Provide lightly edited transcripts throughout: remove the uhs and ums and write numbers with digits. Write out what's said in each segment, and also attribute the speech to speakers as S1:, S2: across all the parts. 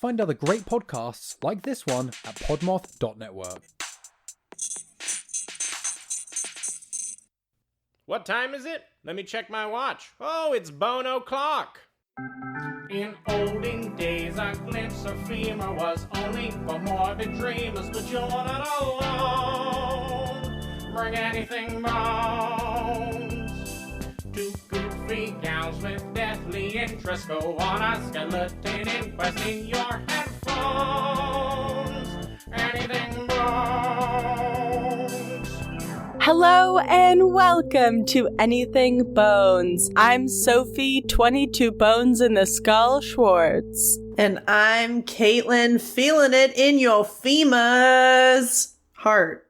S1: find other great podcasts like this one at podmoth.network.
S2: What time is it? Let me check my watch. Oh, it's bone o'clock. In olden days, a glimpse of femur was only for morbid dreamers, but you're not alone. Bring anything bones. Two goofy gals with deathly interest go on a skeleton inquest in your headphones. Anything bones.
S3: Hello and welcome to Anything Bones. I'm Sophie, 22 Bones in the Skull Schwartz.
S4: And I'm Katelyn, feeling it in your femur's heart.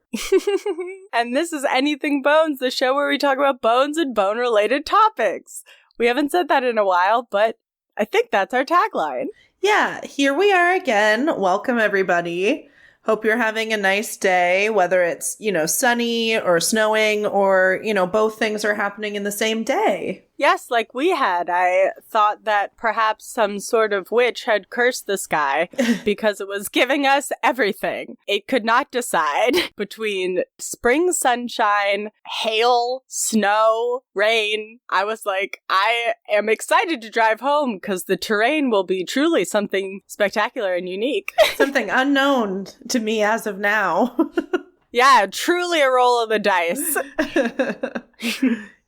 S3: And this is Anything Bones, the show where we talk about bones and bone-related topics. We haven't said that in a while, but I think that's our tagline.
S4: Yeah, here we are again. Welcome, everybody. Hope you're having a nice day, whether it's, sunny or snowing or, both things are happening in the same day.
S3: Yes, like we had. I thought that perhaps some sort of witch had cursed the sky because it was giving us everything. It could not decide between spring sunshine, hail, snow, rain. I was like, I am excited to drive home because the terrain will be truly something spectacular and unique.
S4: Something unknown to me as of now.
S3: Yeah, truly a roll of the dice.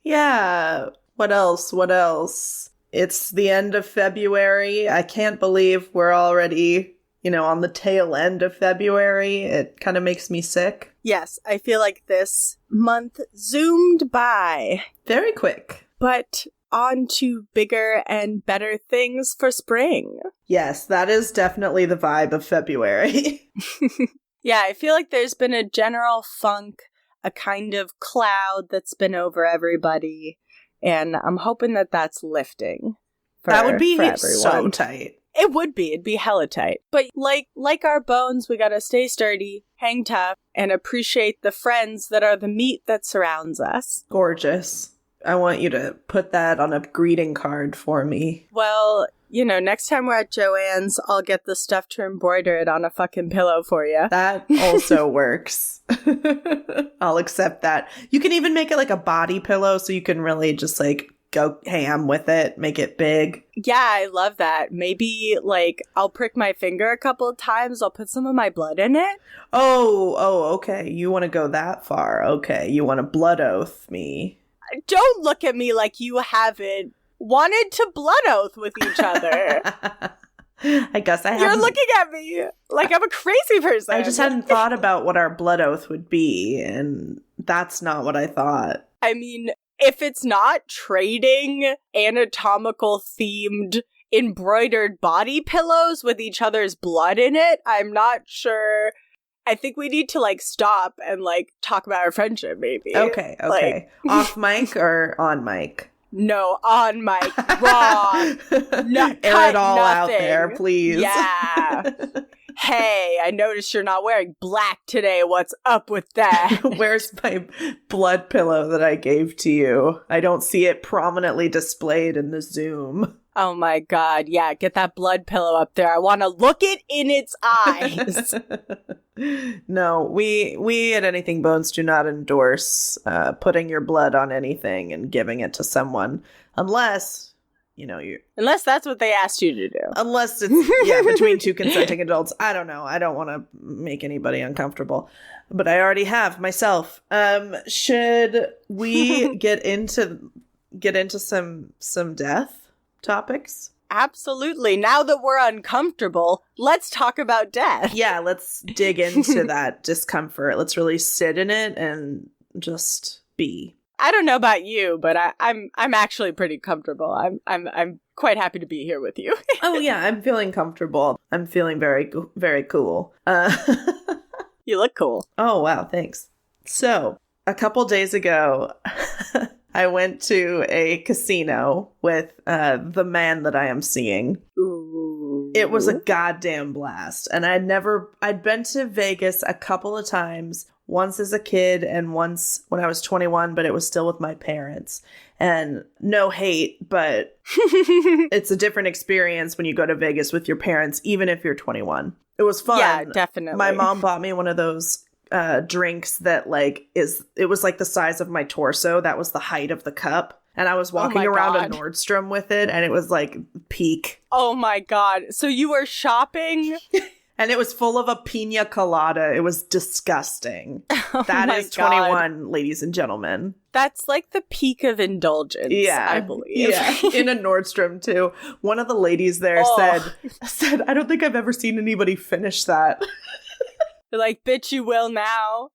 S4: Yeah. What else? It's the end of February. I can't believe we're already, on the tail end of February. It kind of makes me sick.
S3: Yes, I feel like this month zoomed by.
S4: Very quick.
S3: But on to bigger and better things for spring.
S4: Yes, that is definitely the vibe of February.
S3: Yeah, I feel like there's been a general funk, a kind of cloud that's been over everybody. And I'm hoping that that's lifting.
S4: That would be
S3: for
S4: so tight.
S3: It would be. It'd be hella tight. But like our bones, we gotta stay sturdy, hang tough, and appreciate the friends that are the meat that surrounds us.
S4: Gorgeous. I want you to put that on a greeting card for me.
S3: Well, next time we're at Joann's, I'll get the stuff to embroider it on a fucking pillow for you.
S4: That also works. I'll accept that. You can even make it like a body pillow so you can really just go ham with it, make it big.
S3: Yeah, I love that. Maybe I'll prick my finger a couple of times. I'll put some of my blood in it.
S4: Oh, okay. You want to go that far. Okay. You want to blood oath me.
S3: Don't look at me like you haven't wanted to blood oath with each other.
S4: I guess I haven't.
S3: You're looking at me like I'm a crazy person.
S4: I just hadn't thought about what our blood oath would be, and that's not what I thought.
S3: I mean, if it's not trading anatomical themed embroidered body pillows with each other's blood in it, I'm not sure. I think we need to stop and talk about our friendship, maybe.
S4: Okay. Off mic or on mic?
S3: No, on mic. Raw.
S4: Air it all out there, please.
S3: Yeah. Hey, I noticed you're not wearing black today. What's up with that?
S4: Where's my blood pillow that I gave to you? I don't see it prominently displayed in the Zoom.
S3: Oh my god, yeah, get that blood pillow up there. I want to look it in its eyes.
S4: No, we at Anything Bones do not endorse putting your blood on anything and giving it to someone unless,
S3: unless that's what they asked you to do.
S4: Unless it's, between two consenting adults. I don't know. I don't want to make anybody uncomfortable, but I already have myself. Should we get into some death topics?
S3: Absolutely. Now that we're uncomfortable, let's talk about death.
S4: Yeah, let's dig into that discomfort. Let's really sit in it and just be.
S3: I don't know about you, but I'm actually pretty comfortable. I'm quite happy to be here with you.
S4: Oh yeah, I'm feeling comfortable. I'm feeling very very cool.
S3: You look cool.
S4: Oh wow, thanks. So, a couple days ago, I went to a casino with the man that I am seeing.
S3: Ooh.
S4: It was a goddamn blast. And I'd been to Vegas a couple of times once as a kid and once when I was 21, but it was still with my parents. And no hate, but it's a different experience when you go to Vegas with your parents, even if you're 21. It was fun.
S3: Yeah, definitely.
S4: My mom bought me one of those drinks that it was like the size of my torso. That was the height of the cup. And I was walking around a Nordstrom with it, and it was like peak.
S3: Oh my God. So you were shopping?
S4: And it was full of a pina colada. It was disgusting.
S3: Oh
S4: that
S3: my
S4: is
S3: God.
S4: 21, ladies and gentlemen.
S3: That's like the peak of indulgence, I believe.
S4: Yeah, in a Nordstrom, too. One of the ladies there said, I don't think I've ever seen anybody finish that.
S3: They're like, bitch, you will now.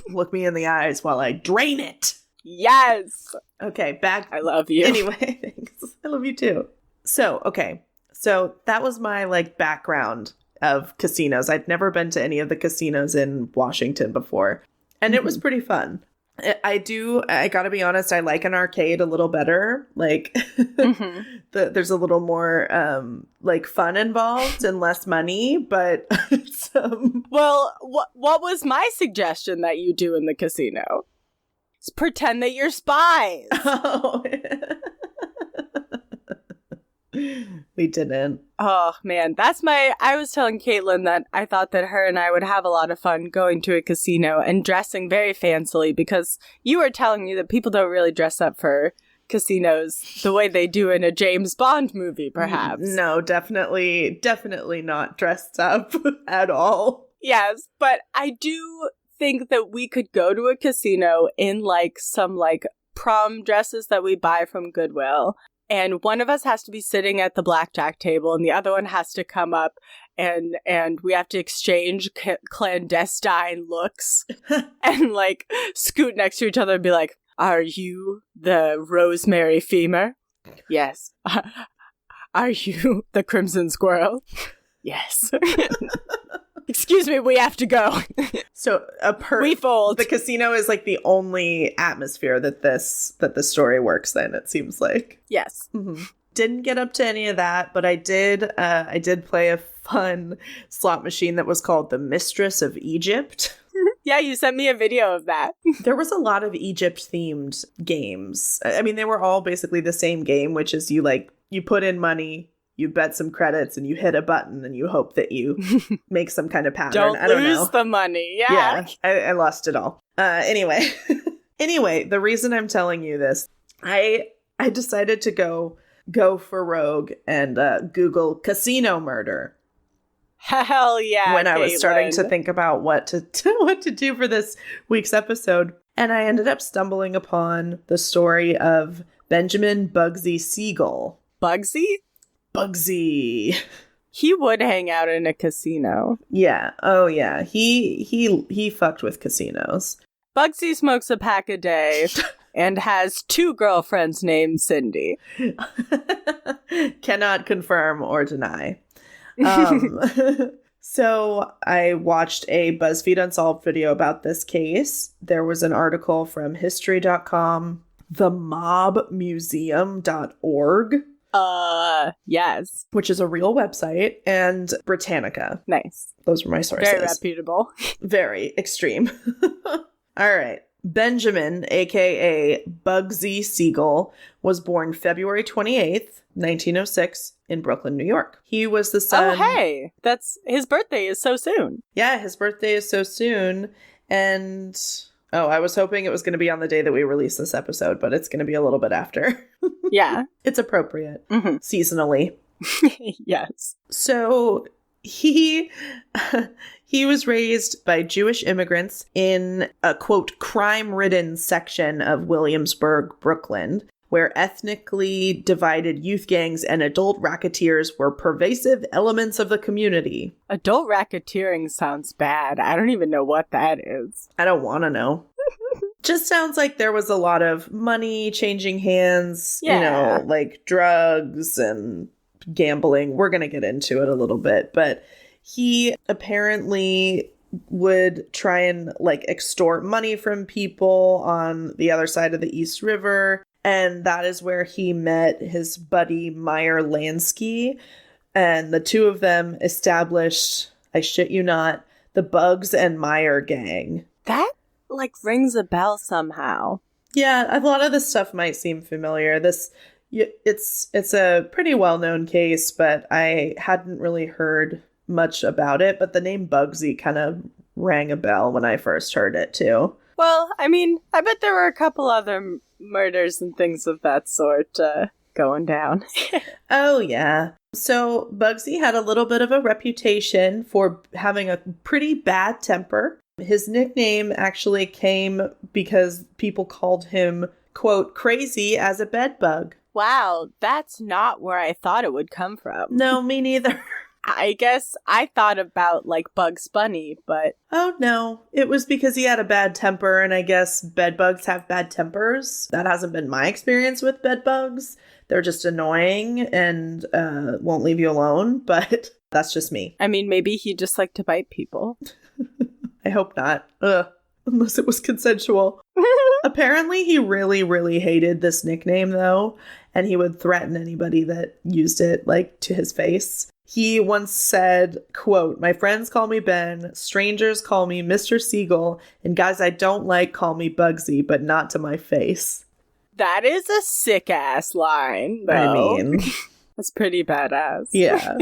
S4: Look me in the eyes while I drain it.
S3: Yes.
S4: Okay, back.
S3: I love you.
S4: Anyway, thanks. I love you, too. So, okay. So that was my, background of casinos. I'd never been to any of the casinos in Washington before. And it was pretty fun. I gotta be honest, I like an arcade a little better. There's a little more fun involved and less money, but it's,
S3: Well, what was my suggestion that you do in the casino? Is pretend that you're spies.
S4: Oh. We didn't.
S3: Oh, man. I was telling Katelyn that I thought that her and I would have a lot of fun going to a casino and dressing very fancily, because you were telling me that people don't really dress up for casinos the way they do in a James Bond movie, perhaps.
S4: No, definitely not dressed up at all.
S3: Yes, but I do think that we could go to a casino in some prom dresses that we buy from Goodwill. And one of us has to be sitting at the blackjack table, and the other one has to come up, and we have to exchange clandestine looks and scoot next to each other and be like, "Are you the Rosemary Femur?" Yes. Are you the Crimson Squirrel? Yes. Excuse me, we have to go.
S4: So
S3: we fold.
S4: The casino is the only atmosphere that the story works in, it seems like.
S3: Yes.
S4: Mm-hmm. Didn't get up to any of that, but I did play a fun slot machine that was called the Mistress of Egypt.
S3: Yeah, you sent me a video of that.
S4: There was a lot of Egypt-themed games. I mean, they were all basically the same game, which is you put in money, you bet some credits, and you hit a button, and you hope that you make some kind of pattern. I don't know.
S3: Lose the money.
S4: Yeah, I lost it all. Anyway, the reason I'm telling you this, I decided to go for rogue and Google casino murder.
S3: Hell yeah!
S4: When I was
S3: Katelyn.
S4: starting to think about what to do for this week's episode, and I ended up stumbling upon the story of Benjamin Bugsy Siegel.
S3: Bugsy?
S4: Bugsy.
S3: He would hang out in a casino.
S4: Yeah. Oh yeah. He fucked with casinos.
S3: Bugsy smokes a pack a day and has 2 girlfriends named Cindy.
S4: Cannot confirm or deny. So I watched a BuzzFeed Unsolved video about this case. There was an article from history.com, themobmuseum.org.
S3: Yes.
S4: Which is a real website, and Britannica.
S3: Nice.
S4: Those were my sources.
S3: Very reputable.
S4: Very extreme. All right. Benjamin, aka Bugsy Siegel, was born February 28th, 1906, in Brooklyn, New York. He was the son...
S3: Oh, hey! His birthday is so soon.
S4: Yeah, his birthday is so soon, and... Oh, I was hoping it was going to be on the day that we release this episode, but it's going to be a little bit after.
S3: Yeah.
S4: It's appropriate. Mm-hmm. Seasonally.
S3: Yes.
S4: So he was raised by Jewish immigrants in a, quote, crime-ridden section of Williamsburg, Brooklyn, where ethnically divided youth gangs and adult racketeers were pervasive elements of the community.
S3: Adult racketeering sounds bad. I don't even know what that is.
S4: I don't want to know. Just sounds like there was a lot of money changing hands,
S3: yeah.
S4: Drugs and gambling. We're going to get into it a little bit, but he apparently would try and extort money from people on the other side of the East River. And that is where he met his buddy Meyer Lansky. And the two of them established, I shit you not, the Bugs and Meyer gang.
S3: That rings a bell somehow.
S4: Yeah, a lot of this stuff might seem familiar. It's a pretty well-known case, but I hadn't really heard much about it. But the name Bugsy kind of rang a bell when I first heard it, too.
S3: Well, I mean, I bet there were a couple other murders and things of that sort going down.
S4: Oh, yeah. So Bugsy had a little bit of a reputation for having a pretty bad temper. His nickname actually came because people called him, quote, crazy as a bedbug.
S3: Wow, that's not where I thought it would come from.
S4: No, me neither.
S3: I guess I thought about, Bugs Bunny, but...
S4: Oh, no. It was because he had a bad temper, and I guess bedbugs have bad tempers. That hasn't been my experience with bedbugs. They're just annoying and won't leave you alone, but that's just me.
S3: I mean, maybe he just liked to bite people.
S4: I hope not. Unless it was consensual. Apparently, he really, really hated this nickname, though, and he would threaten anybody that used it, to his face. He once said, quote, my friends call me Ben, strangers call me Mr. Siegel, and guys I don't like call me Bugsy, but not to my face.
S3: That is a sick-ass line, though.
S4: I mean...
S3: That's pretty badass.
S4: Yeah.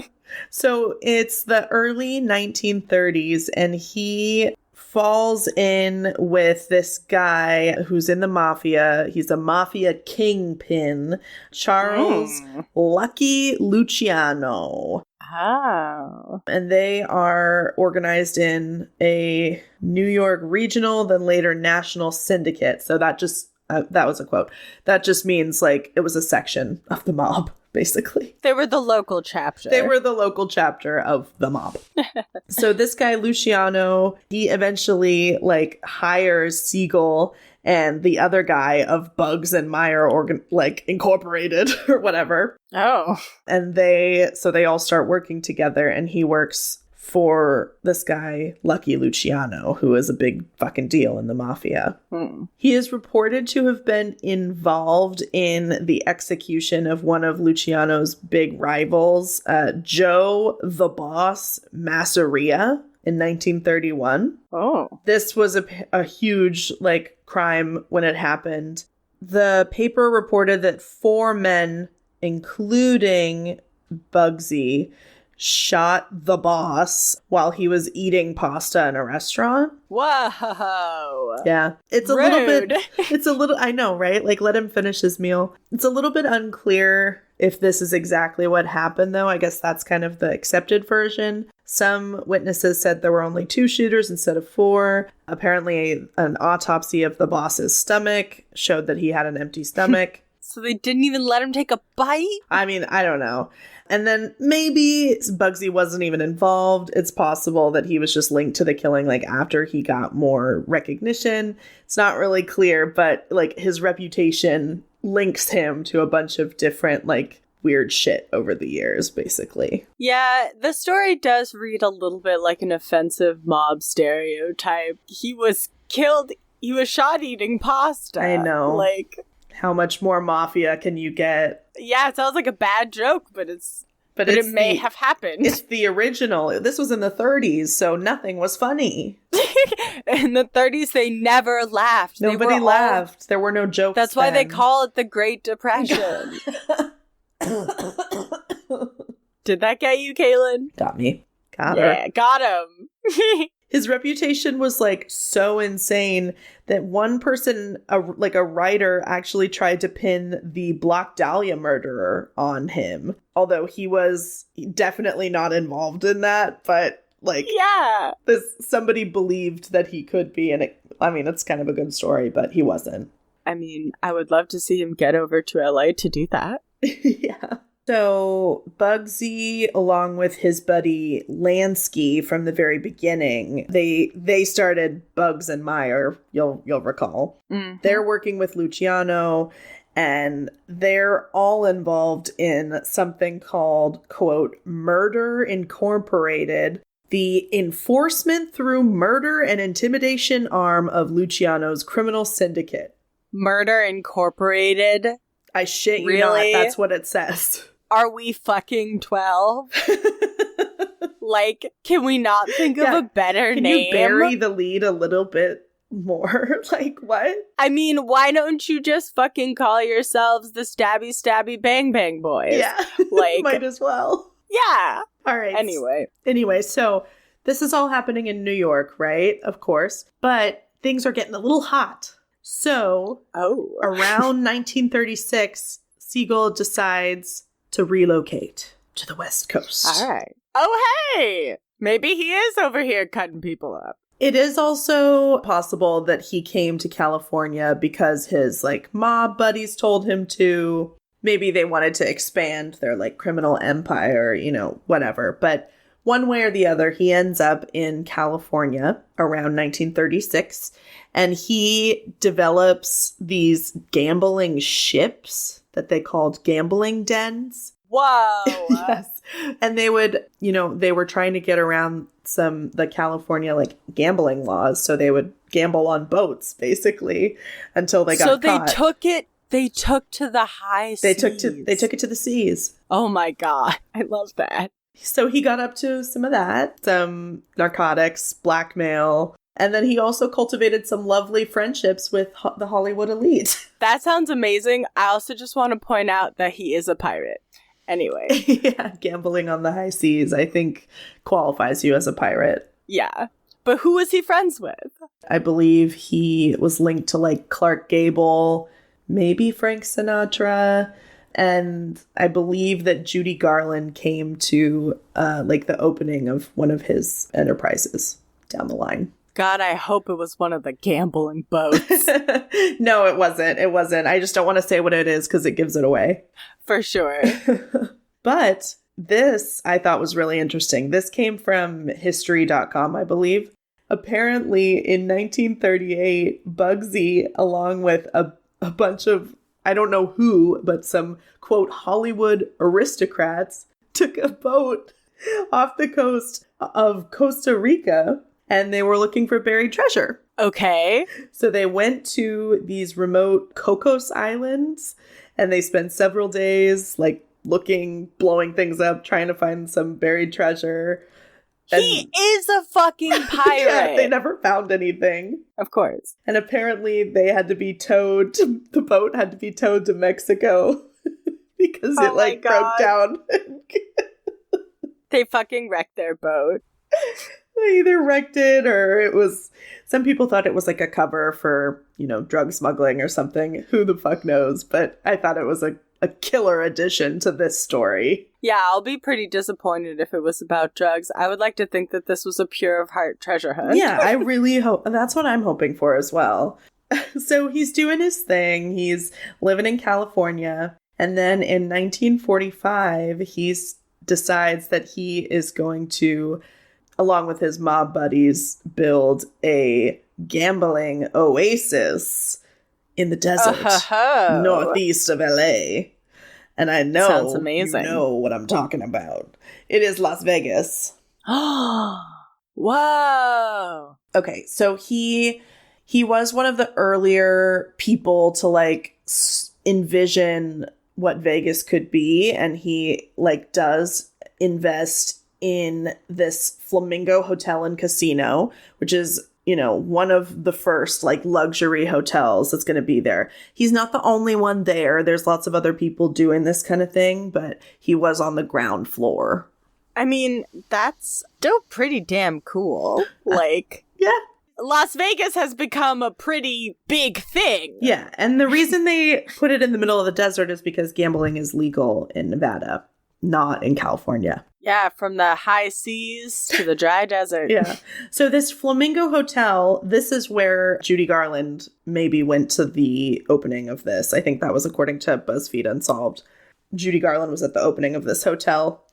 S4: So it's the early 1930s, and he falls in with this guy who's in the mafia. He's a mafia kingpin, Charles Lucky Luciano.
S3: Oh.
S4: And they are organized in a New York regional, then later national syndicate. So that just, that was a quote. That just means it was a section of the mob, basically.
S3: They were the local chapter.
S4: They were the local chapter of the mob. So this guy, Luciano, he eventually hires Siegel and the other guy of Bugs and Meyer Incorporated or whatever.
S3: Oh.
S4: And they all start working together, and he works for this guy, Lucky Luciano, who is a big fucking deal in the mafia. He is reported to have been involved in the execution of one of Luciano's big rivals, Joe the Boss Masseria, in 1931.
S3: Oh.
S4: This was a huge, crime when it happened. The paper reported that 4 men, including Bugsy, shot the boss while he was eating pasta in a restaurant.
S3: Whoa.
S4: Yeah. It's a little bit, I know, right? Let him finish his meal. It's a little bit unclear if this is exactly what happened, though. I guess that's kind of the accepted version. Some witnesses said there were only 2 shooters instead of 4. Apparently, an autopsy of the boss's stomach showed that he had an empty stomach.
S3: So they didn't even let him take a bite?
S4: I mean, I don't know. And then maybe Bugsy wasn't even involved. It's possible that he was just linked to the killing after he got more recognition. It's not really clear, but his reputation links him to a bunch of different weird shit over the years, basically.
S3: Yeah, the story does read a little bit like an offensive mob stereotype. He was shot eating pasta.
S4: I know. How much more mafia can you get?
S3: Yeah, it sounds like a bad joke, but it may have happened.
S4: It's the original. This was in the 30s, so nothing was funny.
S3: In the 30s, they never laughed.
S4: Nobody laughed. There were no jokes.
S3: That's why they call it the Great Depression. Did that get you, Katelyn?
S4: Got me. Got her.
S3: Yeah, got him.
S4: His reputation was so insane that one person, a writer, actually tried to pin the Black Dahlia murderer on him. Although he was definitely not involved in that, but
S3: yeah,
S4: somebody believed that he could be, and it's kind of a good story, but he wasn't.
S3: I mean, I would love to see him get over to LA to do that.
S4: Yeah. So Bugsy, along with his buddy Lansky from the very beginning, they started Bugs and Meyer, you'll recall. Mm-hmm. They're working with Luciano, and they're all involved in something called, quote, Murder Incorporated, the enforcement through murder and intimidation arm of Luciano's criminal syndicate.
S3: Murder Incorporated?
S4: I shit you not, that's what it says.
S3: Are we fucking 12? Can we not think of a better name?
S4: Can you bury the lead a little bit more. Like, what?
S3: I mean, why don't you just fucking call yourselves the Stabby Stabby Bang Bang Boys?
S4: Yeah.
S3: Like,
S4: might as well.
S3: yeah.
S4: All right.
S3: Anyway,
S4: so this is all happening in New York, right? Of course. But things are getting a little hot. So around 1936, Siegel decides to relocate to the West Coast.
S3: All right. Oh, hey! Maybe he is over here cutting people up.
S4: It is also possible that he came to California because his, like, mob buddies told him to. Maybe they wanted to expand their, like, criminal empire, you know, whatever. But one way or the other, he ends up in California around 1936. And he develops these gambling ships that they called gambling dens.
S3: Whoa!
S4: Yes. And they would, you know, they were trying to get around the California, like, gambling laws. So they would gamble on boats, basically, until they got caught.
S3: So they took to the high seas.
S4: They took it to the seas.
S3: Oh my God. I love that.
S4: So he got up to some of that, some narcotics, blackmail. And then he also cultivated some lovely friendships with the Hollywood elite.
S3: That sounds amazing. I also just want to point out that he is a pirate. Anyway.
S4: Yeah, gambling on the high seas, I think, qualifies you as a pirate.
S3: Yeah. But who was he friends with?
S4: I believe he was linked to, like, Clark Gable, maybe Frank Sinatra. And I believe that Judy Garland came to, like, the opening of one of his enterprises down the line.
S3: God, I hope it was one of the gambling boats.
S4: No, it wasn't. It wasn't. I just don't want to say what it is because it gives it away.
S3: For sure.
S4: But this I thought was really interesting. This came from history.com, I believe. Apparently, in 1938, Bugsy, along with a bunch of, I don't know who, but some, quote, Hollywood aristocrats, took a boat off the coast of Costa Rica. And they were looking for buried treasure.
S3: Okay.
S4: So they went to these remote Cocos Islands and they spent several days, like, looking, blowing things up, trying to find some buried treasure. And
S3: he is a fucking pirate.
S4: Yeah, they never found anything.
S3: Of course.
S4: And apparently they had to be towed, the boat had to be towed to Mexico because it, like, broke down.
S3: They fucking wrecked their boat.
S4: They either wrecked it or it was, some people thought it was like a cover for, you know, drug smuggling or something. Who the fuck knows? But I thought it was a killer addition to this story.
S3: Yeah, I'll be pretty disappointed if it was about drugs. I would like to think that this was a pure of heart treasure hunt.
S4: Yeah, I really hope, that's what I'm hoping for as well. So he's doing his thing. He's living in California. And then in 1945, he decides that he is going to, along with his mob buddies, build a gambling oasis in the desert northeast of LA. And I know
S3: sounds amazing.
S4: You know what I'm talking about. It is Las Vegas.
S3: Whoa.
S4: Okay, so he was one of the earlier people to, like, envision what Vegas could be, and he, like, does invest in this Flamingo Hotel and Casino, which is, you know, one of the first, like, luxury hotels that's going to be there. He's not the only one there. There's lots of other people doing this kind of thing, but he was on the ground floor.
S3: I mean, that's still pretty damn cool. Like,
S4: yeah.
S3: Las Vegas has become a pretty big thing.
S4: Yeah, and the reason they put it in the middle of the desert is because gambling is legal in Nevada, not in California.
S3: Yeah, from the high seas to the dry desert.
S4: Yeah. So this Flamingo Hotel, this is where Judy Garland maybe went to the opening of this. I think that was according to BuzzFeed Unsolved. Judy Garland was at the opening of this hotel.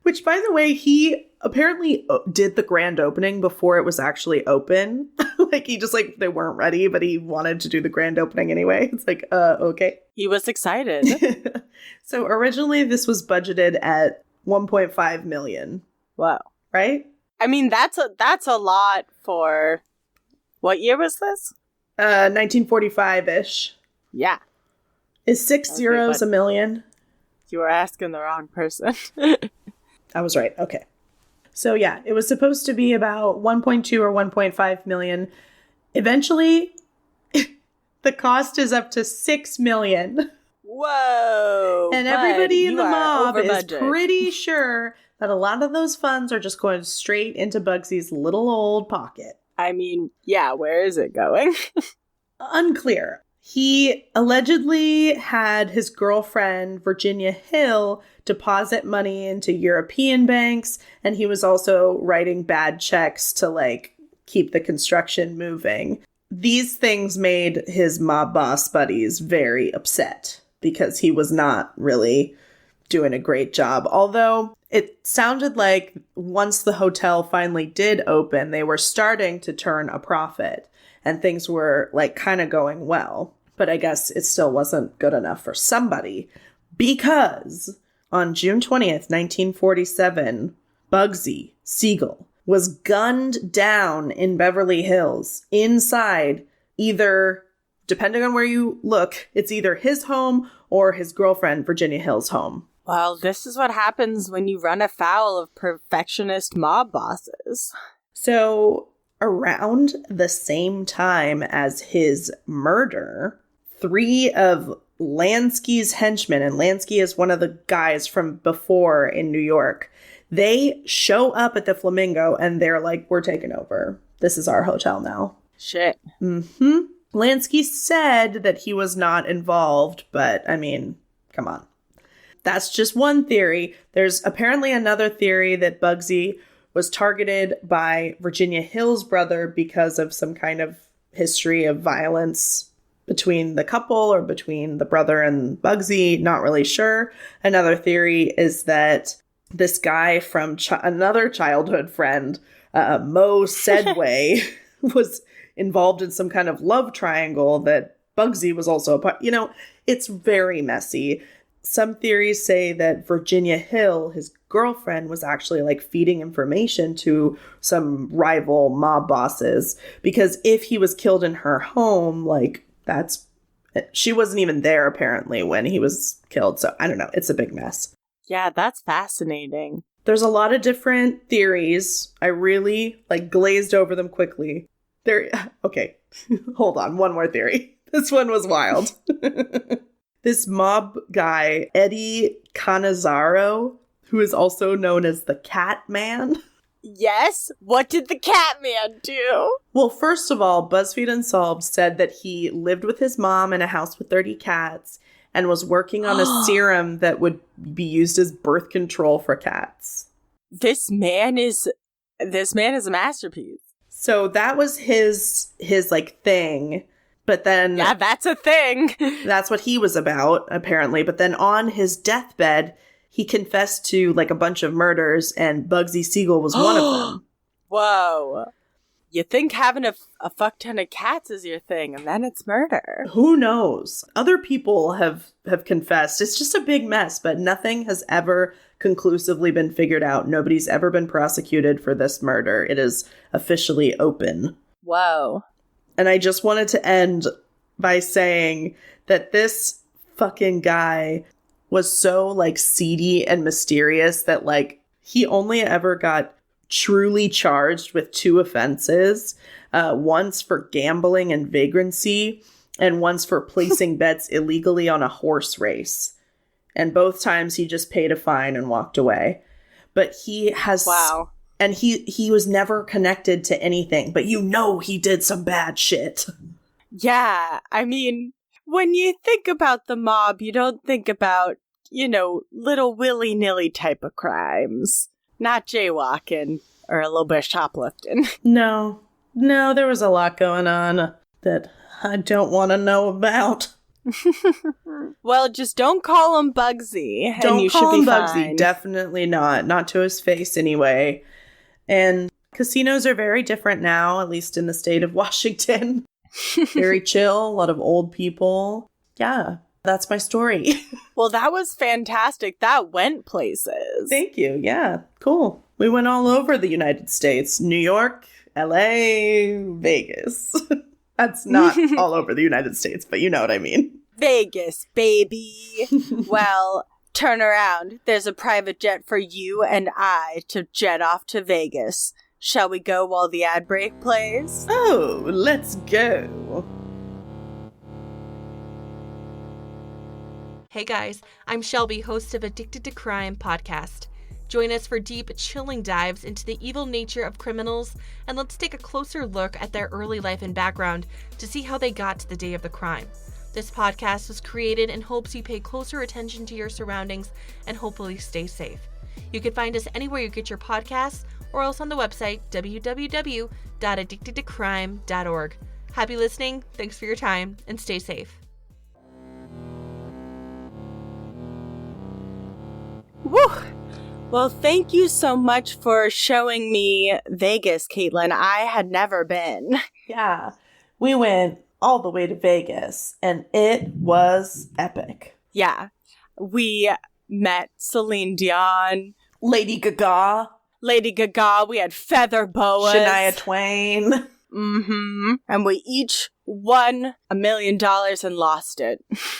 S4: Which, by the way, he apparently did the grand opening before it was actually open. Like, he just, like, they weren't ready, but he wanted to do the grand opening anyway. It's like, okay.
S3: He was excited.
S4: So originally this was budgeted at $1.5 million.
S3: Wow.
S4: Right?
S3: I mean, that's a lot for, what year was this?
S4: 1945-ish.
S3: Yeah.
S4: Is 6 zeros a million?
S3: You were asking the wrong person.
S4: I was right. Okay. So yeah, it was supposed to be about 1.2 or 1.5 million. Eventually, the cost is up to $6 million.
S3: Whoa.
S4: And everybody in the mob is
S3: budget.
S4: pretty sure that a lot of those funds are just going straight into Bugsy's little old pocket.
S3: I mean, yeah, where is it going?
S4: Unclear. He allegedly had his girlfriend, Virginia Hill, deposit money into European banks, and he was also writing bad checks to, like, keep the construction moving. These things made his mob boss buddies very upset because he was not really doing a great job. Although it sounded like once the hotel finally did open, they were starting to turn a profit and things were like kind of going well. But I guess it still wasn't good enough for somebody because on June 20th, 1947, Bugsy Siegel was gunned down in Beverly Hills inside either, depending on where you look, it's either his home or his girlfriend, Virginia Hill's home.
S3: Well, this is what happens when you run afoul of perfectionist mob bosses.
S4: So, around the same time as his murder, 3 of Lansky's henchmen, and Lansky is one of the guys from before in New York, they show up at the Flamingo and they're like, we're taking over. This is our hotel now.
S3: Shit.
S4: Mm-hmm. Lansky said that he was not involved, but I mean, come on. That's just one theory. There's apparently another theory that Bugsy was targeted by Virginia Hill's brother because of some kind of history of violence between the couple or between the brother and Bugsy. Not really sure. Another theory is that this guy from another childhood friend, Mo Sedway, was involved in some kind of love triangle that Bugsy was also a part. You know, it's very messy. Some theories say that Virginia Hill, his girlfriend, was actually like feeding information to some rival mob bosses because if he was killed in her home, like she wasn't even there apparently when he was killed. So I don't know. It's a big mess.
S3: Yeah, that's fascinating.
S4: There's a lot of different theories. I really glazed over them quickly. Okay, hold on. One more theory. This one was wild. This mob guy, Eddie Cannizaro, who is also known as the Cat Man.
S3: Yes? What did the Cat Man do?
S4: Well, first of all, BuzzFeed Unsolved said that he lived with his mom in a house with 30 cats and was working on a serum that would be used as birth control for cats.
S3: This man is a masterpiece.
S4: So that was his thing. But then...
S3: Yeah, that's a thing.
S4: That's what he was about, apparently. But then on his deathbed, he confessed to, a bunch of murders, and Bugsy Siegel was one of them.
S3: Whoa. You think having a fuck ton of cats is your thing, and then it's murder.
S4: Who knows? Other people have confessed. It's just a big mess, but nothing has ever conclusively been figured out. Nobody's ever been prosecuted for this murder. It is officially open.
S3: Whoa.
S4: And I just wanted to end by saying that this fucking guy was so, seedy and mysterious that, he only ever got truly charged with 2 offenses. Once for gambling and vagrancy, and once for placing bets illegally on a horse race. And both times he just paid a fine and walked away. But he has...
S3: Wow.
S4: And he was never connected to anything, but he did some bad shit.
S3: Yeah, I mean, when you think about the mob, you don't think about, little willy-nilly type of crimes. Not jaywalking or a little bit of shoplifting.
S4: No, there was a lot going on that I don't want to know about.
S3: Well, just don't call him Bugsy.
S4: Don't call him Bugsy. Definitely not. Not to his face anyway. And casinos are very different now, at least in the state of Washington. Very chill, a lot of old people. Yeah, that's my story.
S3: Well, that was fantastic. That went places.
S4: Thank you. Yeah, cool. We went all over the United States. New York, LA, Vegas. That's not all over the United States, but you know what I mean.
S3: Vegas, baby. Well... Turn around. There's a private jet for you and I to jet off to Vegas. Shall we go while the ad break plays?
S4: Oh, let's go.
S5: Hey guys, I'm Shelby, host of Addicted to Crime podcast. Join us for deep, chilling dives into the evil nature of criminals, and let's take a closer look at their early life and background to see how they got to the day of the crime. This podcast was created in hopes you pay closer attention to your surroundings and hopefully stay safe. You can find us anywhere you get your podcasts, or else on the website www.addictedtocrime.org. Happy listening, thanks for your time, and stay safe.
S3: Woo! Well, thank you so much for showing me Vegas, Katelyn. I had never been.
S4: Yeah, we went all the way to Vegas, and it was epic.
S3: Yeah, we met Celine Dion,
S4: Lady Gaga,
S3: we had feather boas.
S4: Shania Twain.
S3: Mm-hmm. And we each won $1 million and lost it.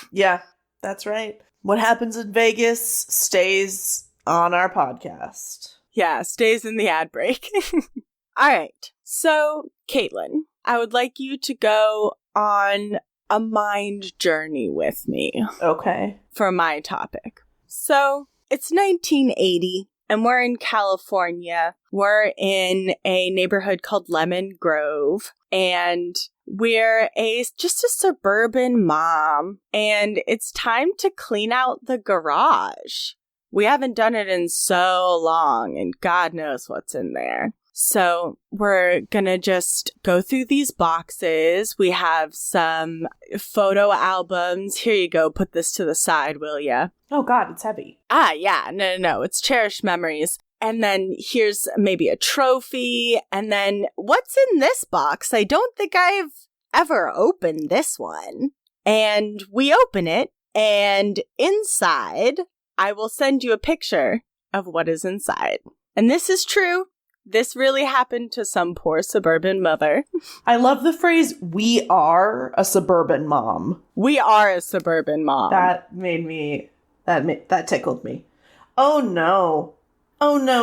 S4: Yeah, that's right. What happens in Vegas stays on our podcast.
S3: Yeah, stays in the ad break. All right. So, Katelyn, I would like you to go on a mind journey with me.
S4: Okay.
S3: For my topic. So, it's 1980. And we're in California. We're in a neighborhood called Lemon Grove. And we're just a suburban mom. And it's time to clean out the garage. We haven't done it in so long, and God knows what's in there. So we're gonna just go through these boxes. We have some photo albums. Here you go. Put this to the side, will ya?
S4: Oh God, it's heavy.
S3: Yeah. No. It's cherished memories. And then here's maybe a trophy. And then what's in this box? I don't think I've ever opened this one. And we open it, and inside, I will send you a picture of what is inside. And this is true. This really happened to some poor suburban mother.
S4: I love the phrase, we are a suburban mom.
S3: We are a suburban mom.
S4: That tickled me. Oh no,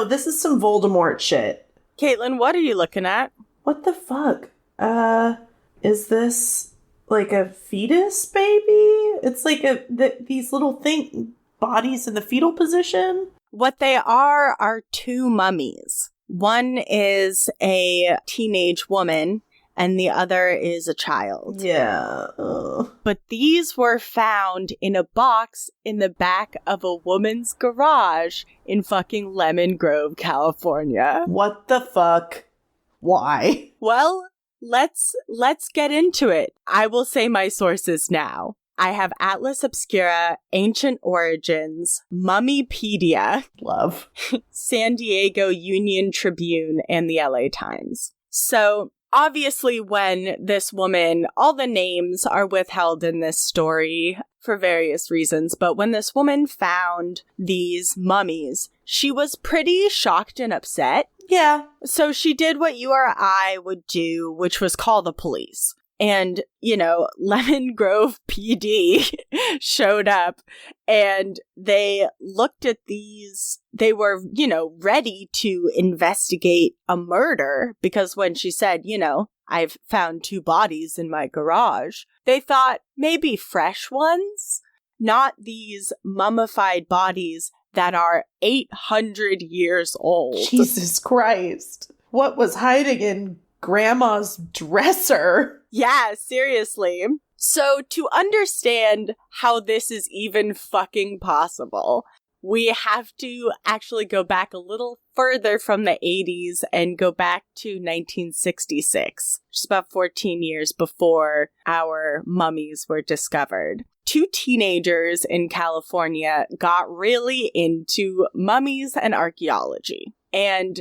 S4: this is some Voldemort shit.
S3: Katelyn, what are you looking at?
S4: What the fuck? Is this like a fetus baby? It's like these little bodies in the fetal position?
S3: What they are two mummies. One is a teenage woman, and the other is a child.
S4: Yeah. Ugh.
S3: But these were found in a box in the back of a woman's garage in fucking Lemon Grove, California.
S4: What the fuck? Why?
S3: Well, let's get into it. I will say my sources now. I have Atlas Obscura, Ancient Origins, Mummypedia,
S4: love,
S3: San Diego Union Tribune, and the LA Times. So, obviously, when this woman, all the names are withheld in this story for various reasons, but when this woman found these mummies, she was pretty shocked and upset.
S4: Yeah.
S3: So she did what you or I would do, which was call the police. And, Lemon Grove PD showed up, and they looked at these. They were, ready to investigate a murder, because when she said, I've found 2 bodies in my garage, they thought maybe fresh ones, not these mummified bodies that are 800 years old.
S4: Jesus Christ. What was hiding in Grandma's dresser?
S3: Yeah, seriously. So to understand how this is even fucking possible, we have to actually go back a little further from the 80s and go back to 1966, just about 14 years before our mummies were discovered. 2 teenagers in California got really into mummies and archaeology. And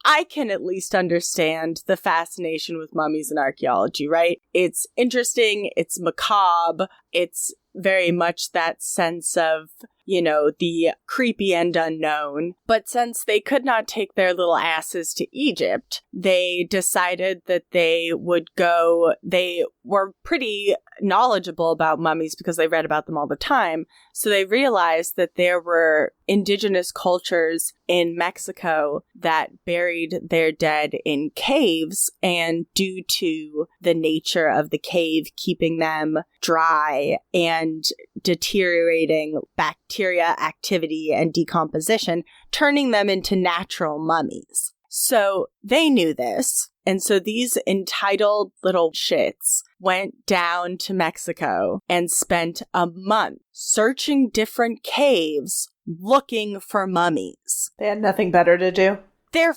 S3: I can at least understand the fascination with mummies and archaeology, right? It's interesting, it's macabre, it's very much that sense of the creepy and unknown. But since they could not take their little asses to Egypt, they decided that they were pretty knowledgeable about mummies because they read about them all the time. So they realized that there were indigenous cultures in Mexico that buried their dead in caves, and due to the nature of the cave keeping them dry and deteriorating bacteria activity and decomposition, turning them into natural mummies. So they knew this. And so these entitled little shits went down to Mexico and spent a month searching different caves looking for mummies.
S4: They had nothing better to do.
S3: They're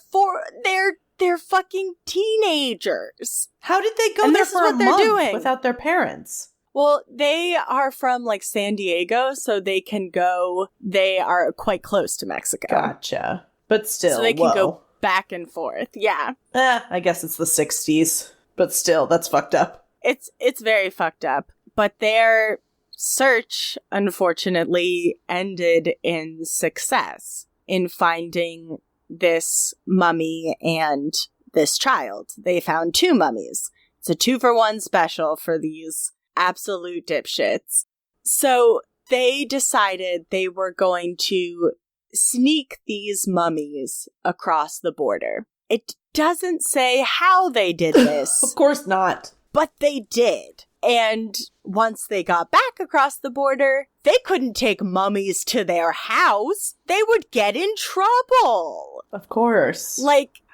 S3: fucking teenagers.
S4: How did they go
S3: And
S4: there
S3: this is
S4: for a
S3: what they're
S4: month
S3: doing.
S4: without their parents?
S3: Well, they are from San Diego, so they can go. They are quite close to Mexico.
S4: Gotcha. But still,
S3: so they can go back and forth. Yeah.
S4: I guess it's the 60s, but still, that's fucked up.
S3: It's very fucked up. But their search, unfortunately, ended in success in finding this mummy and this child. They found 2 mummies. It's a 2-for-1 special for these absolute dipshits. So they decided they were going to sneak these mummies across the border. It doesn't say how they did this.
S4: Of course not.
S3: But they did. And once they got back across the border, they couldn't take mummies to their house. They would get in trouble.
S4: Of course.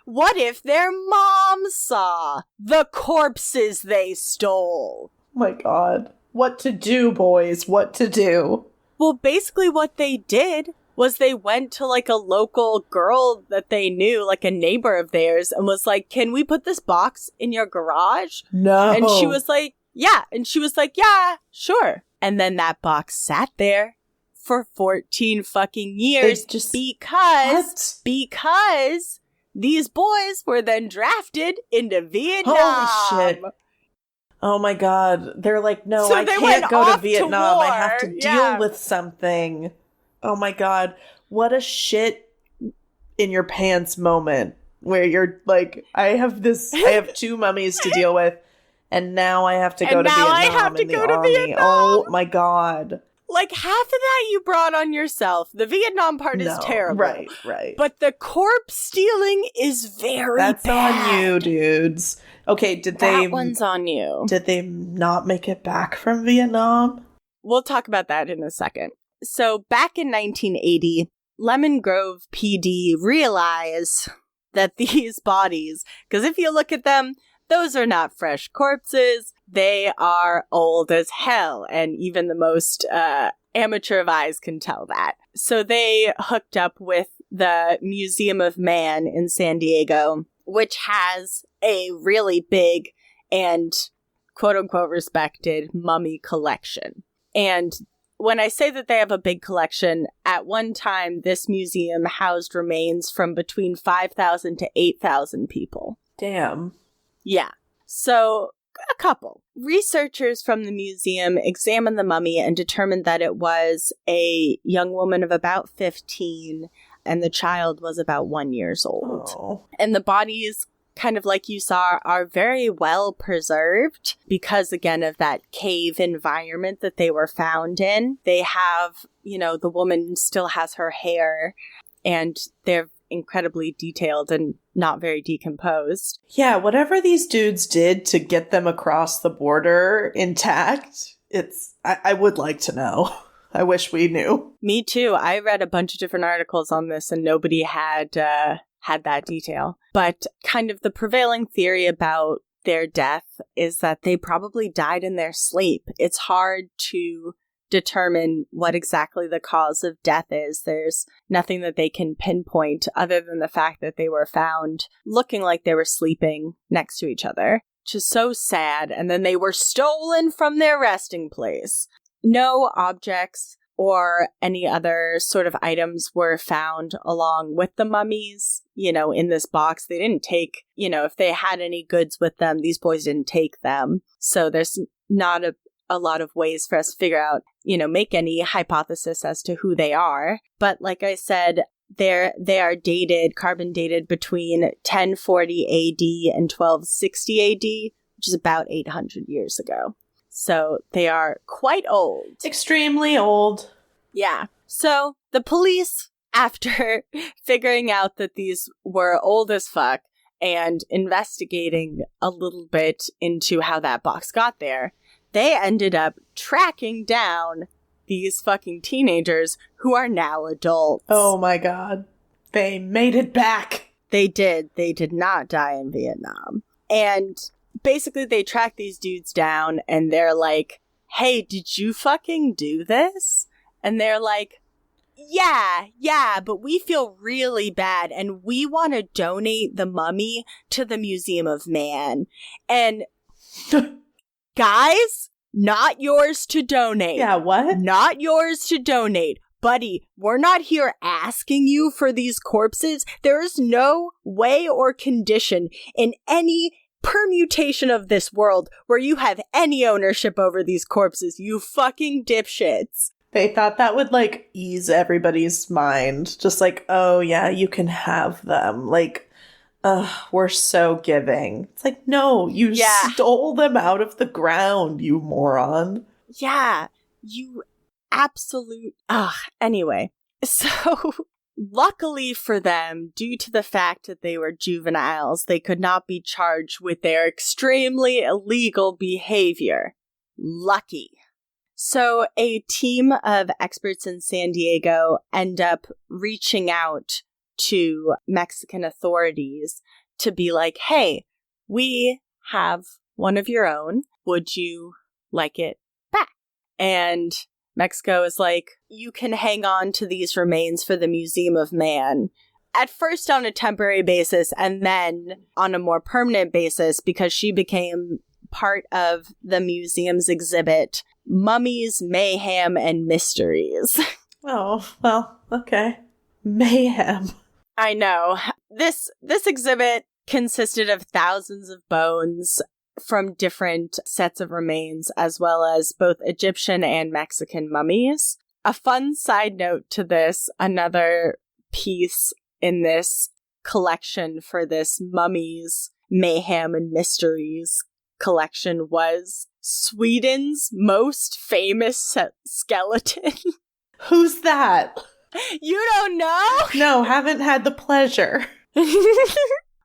S3: What if their mom saw the corpses they stole?
S4: Oh my god. What to do, boys? What to do?
S3: Well, basically what they did was they went to a local girl that they knew, a neighbor of theirs, and was like, can we put this box in your garage?
S4: No.
S3: And she was like, yeah. And she was like, yeah, sure. And then that box sat there for 14 fucking years because these boys were then drafted into Vietnam.
S4: Holy shit. Oh my god. They're like, no,
S3: So
S4: I
S3: they
S4: can't
S3: went
S4: go to
S3: off to
S4: Vietnam. I
S3: war.
S4: have to deal
S3: Yeah.
S4: with something. Oh my god. What a shit in your pants moment where you're like, I have 2 mummies to deal with, and now I have to go to Vietnam.
S3: I have to
S4: in the
S3: go to
S4: army.
S3: Vietnam.
S4: Oh my god.
S3: Half of that you brought on yourself. The Vietnam part is terrible.
S4: Right.
S3: But the corpse stealing is very
S4: That's
S3: bad.
S4: on you, dudes. Okay,
S3: That one's on you.
S4: Did they not make it back from Vietnam?
S3: We'll talk about that in a second. So back in 1980, Lemon Grove PD realized that these bodies, because if you look at them, those are not fresh corpses. They are old as hell, and even the most amateur of eyes can tell that. So they hooked up with the Museum of Man in San Diego, which has a really big and quote-unquote respected mummy collection. And when I say that they have a big collection, at one time, this museum housed remains from between 5,000 to 8,000 people.
S4: Damn.
S3: Yeah. So, a couple. Researchers from the museum examined the mummy and determined that it was a young woman of about 15, and the child was about 1 year old.
S4: Oh.
S3: And the bodies, kind of like you saw, are very well preserved because, again, of that cave environment that they were found in. They have, the woman still has her hair, and they're incredibly detailed and not very decomposed.
S4: Yeah, whatever these dudes did to get them across the border intact, I would like to know. I wish we knew.
S3: Me too. I read a bunch of different articles on this and nobody had that detail. But kind of the prevailing theory about their death is that they probably died in their sleep. It's hard to determine what exactly the cause of death is. There's nothing that they can pinpoint other than the fact that they were found looking like they were sleeping next to each other, which is so sad. And then they were stolen from their resting place. No objects or any other sort of items were found along with the mummies, in this box. They didn't take, if they had any goods with them, these boys didn't take them. So there's not a lot of ways for us to figure out, make any hypothesis as to who they are. But like I said, they are carbon dated between 1040 AD and 1260 AD, which is about 800 years ago. So they are quite old.
S4: Extremely old.
S3: Yeah. So the police, after figuring out that these were old as fuck and investigating a little bit into how that box got there, they ended up tracking down these fucking teenagers who are now adults.
S4: Oh my god. They made it back.
S3: They did. They did not die in Vietnam. And basically they track these dudes down and they're like, hey, did you fucking do this? And they're like, yeah, but we feel really bad and we want to donate the mummy to the Museum of Man. And guys, not yours to donate.
S4: Yeah, what?
S3: Not yours to donate. Buddy, we're not here asking you for these corpses. There is no way or condition in any permutation of this world where you have any ownership over these corpses, you fucking dipshits.
S4: They thought that would, like, ease everybody's mind. Just like, oh, yeah, you can have them. Like, we're so giving. It's like, no, you stole them out of the ground, you moron.
S3: Yeah, you absolute... Anyway, so luckily for them, due to the fact that they were juveniles, they could not be charged with their extremely illegal behavior. Lucky. So a team of experts in San Diego end up reaching out to Mexican authorities to be like, hey, we have one of your own. Would you like it back? And Mexico is like, you can hang on to these remains for the Museum of Man. At first on a temporary basis and then on a more permanent basis because she became part of the museum's exhibit, Mummies, Mayhem, and Mysteries.
S4: Oh, well, okay. Mayhem.
S3: I know. This exhibit consisted of thousands of bones from different sets of remains, as well as both Egyptian and Mexican mummies. A fun side note to this, another piece in this collection for this Mummies, Mayhem, and Mysteries collection was Sweden's most famous skeleton.
S4: Who's that?
S3: You don't know?
S4: No, haven't had the pleasure.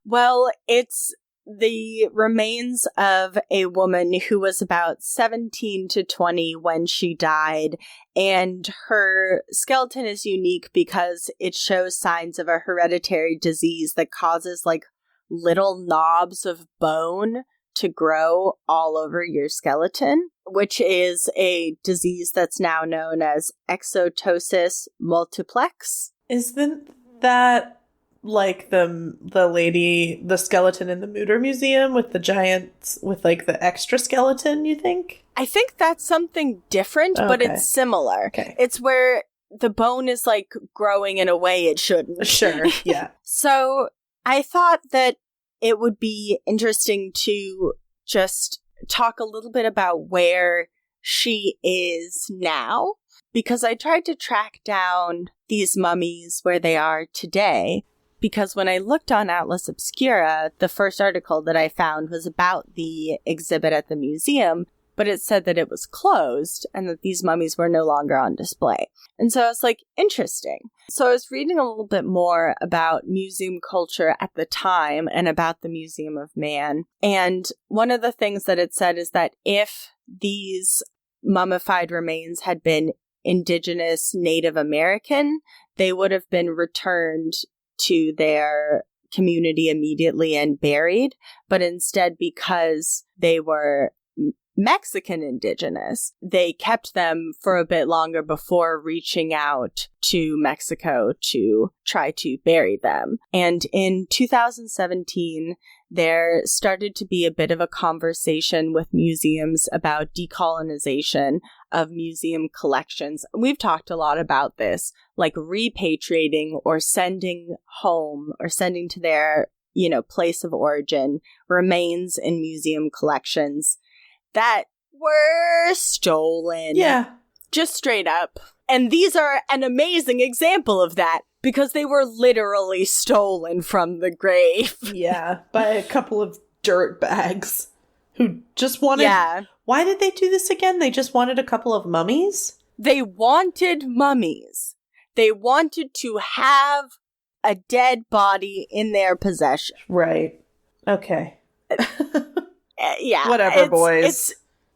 S3: Well, it's the remains of a woman who was about 17 to 20 when she died, and her skeleton is unique because it shows signs of a hereditary disease that causes, like, little knobs of bone to grow all over your skeleton, which is a disease that's now known as exotosis multiplex.
S4: Isn't that like the skeleton in the Mutter Museum with the giants, with like the extra skeleton, you think?
S3: I think that's something different, but it's similar.
S4: Okay.
S3: It's where the bone is like growing in a way it shouldn't.
S4: Sure, yeah.
S3: So I thought that it would be interesting to just talk a little bit about where she is now, because I tried to track down these mummies where they are today, because when I looked on Atlas Obscura, the first article that I found was about the exhibit at the museum, but it said that it was closed and that these mummies were no longer on display. And so I was like, interesting. So I was reading a little bit more about museum culture at the time and about the Museum of Man. And one of the things that it said is that if these mummified remains had been indigenous Native American, they would have been returned to their community immediately and buried. But instead, because they were Mexican indigenous, they kept them for a bit longer before reaching out to Mexico to try to bury them. And in 2017, there started to be a bit of a conversation with museums about decolonization of museum collections. We've talked a lot about this, like repatriating or sending home or sending to their, place of origin remains in museum collections that were stolen.
S4: Yeah.
S3: Just straight up. And these are an amazing example of that, because they were literally stolen from the grave.
S4: Yeah, by a couple of dirt bags who just wanted...
S3: Yeah.
S4: Why did they do this again? They just wanted a couple of mummies?
S3: They wanted mummies. They wanted to have a dead body in their possession.
S4: Right. Okay.
S3: Yeah.
S4: Whatever, boys.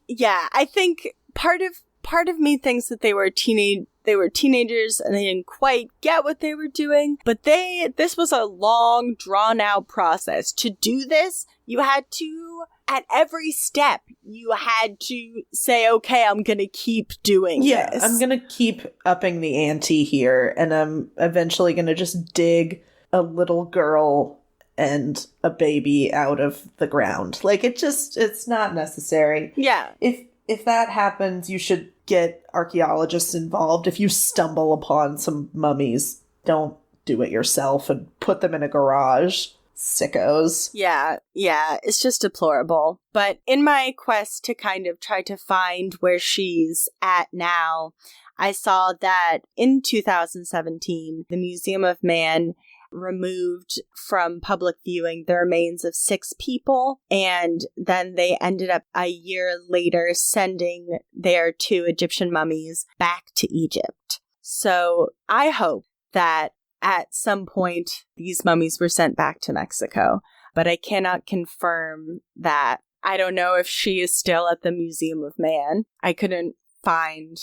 S3: Yeah, I think part of me thinks that they were teenagers and they didn't quite get what they were doing, but this was a long, drawn out process. To do this, you had to, at every step, you had to say, okay, I'm gonna keep doing this.
S4: I'm gonna keep upping the ante here, and I'm eventually gonna just dig a little girl and a baby out of the ground. Like, it's not necessary.
S3: Yeah.
S4: If that happens, you should get archaeologists involved. If you stumble upon some mummies, don't do it yourself and put them in a garage. Sickos.
S3: Yeah, it's just deplorable. But in my quest to kind of try to find where she's at now, I saw that in 2017, the Museum of Man removed from public viewing the remains of 6 people, and then they ended up a year later sending their 2 Egyptian mummies back to Egypt. So I hope that at some point these mummies were sent back to Mexico, but I cannot confirm that. I don't know if she is still at the Museum of Man. I couldn't find,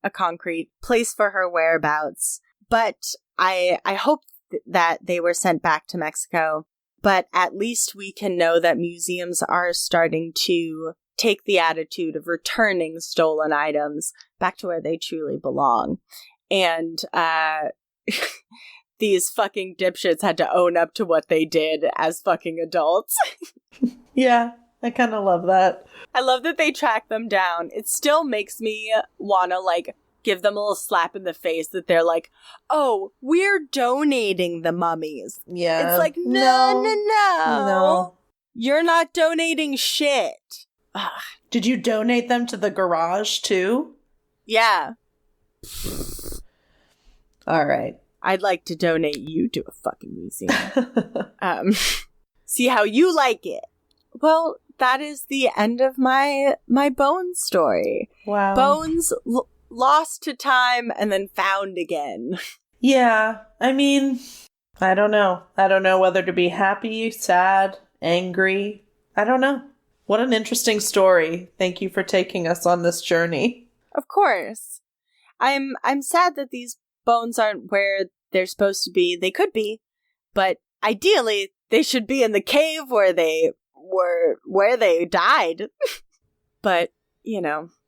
S3: a concrete place for her whereabouts, but I hope that they were sent back to Mexico, but at least we can know that museums are starting to take the attitude of returning stolen items back to where they truly belong. And these fucking dipshits had to own up to what they did as fucking adults.
S4: Yeah, I kind of love that.
S3: I love that they track them down. It still makes me want to, give them a little slap in the face that they're like, oh, we're donating the mummies.
S4: Yeah.
S3: It's like, no. You're not donating shit. Ugh.
S4: Did you donate them to the garage, too?
S3: Yeah.
S4: All right.
S3: I'd like to donate you to a fucking museum. See how you like it. Well, that is the end of my Bones story.
S4: Wow.
S3: Bones lost to time and then found again.
S4: Yeah, I mean, I don't know. I don't know whether to be happy, sad, angry. I don't know. What an interesting story. Thank you for taking us on this journey.
S3: Of course. I'm sad that these bones aren't where they're supposed to be. They could be, but ideally they should be in the cave where they died. But,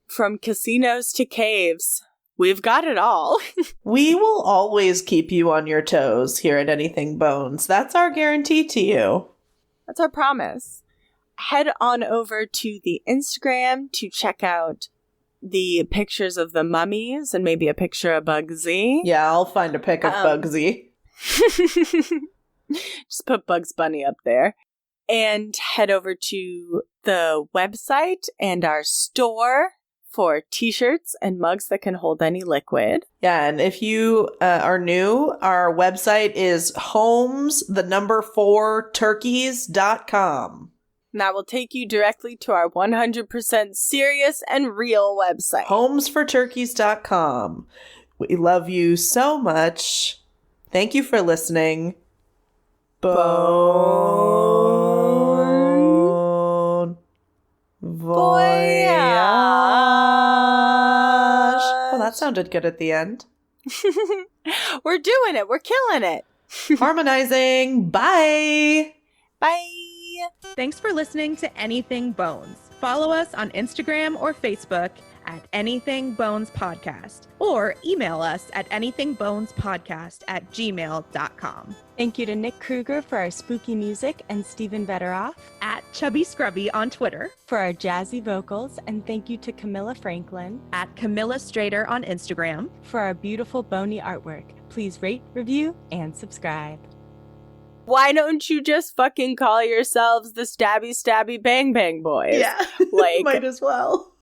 S3: from casinos to caves, we've got it all.
S4: We will always keep you on your toes here at Anything Bones. That's our guarantee to you.
S3: That's our promise. Head on over to the Instagram to check out the pictures of the mummies and maybe a picture of Bugsy.
S4: Yeah, I'll find a pic of Bugsy.
S3: Just put Bugs Bunny up there. And head over to the website and our store for t-shirts and mugs that can hold any liquid.
S4: Yeah, and if you are new, our website is homes4turkeys.com.
S3: And that will take you directly to our 100% serious and real website.
S4: Homes4turkeys.com. We love you so much. Thank you for listening. Bon voyage. Well, that sounded good at the end.
S3: We're doing it. We're killing it.
S4: Harmonizing. Bye.
S3: Bye.
S5: Thanks for listening to Anything Bones. Follow us on Instagram or Facebook at Anything Bones Podcast, or email us at anythingbonespodcast@gmail.com.
S3: Thank you to Nick Kruger for our spooky music and Stephen Vetteroff
S5: At Chubby Scrubby on Twitter.
S3: for our jazzy vocals, and thank you to Camilla Franklin
S5: At Camilla Strader on Instagram.
S3: for our beautiful bony artwork. Please rate, review, and subscribe. Why don't you just fucking call yourselves the Stabby Stabby Bang Bang Boys?
S4: Yeah.
S3: Like,
S4: might as well.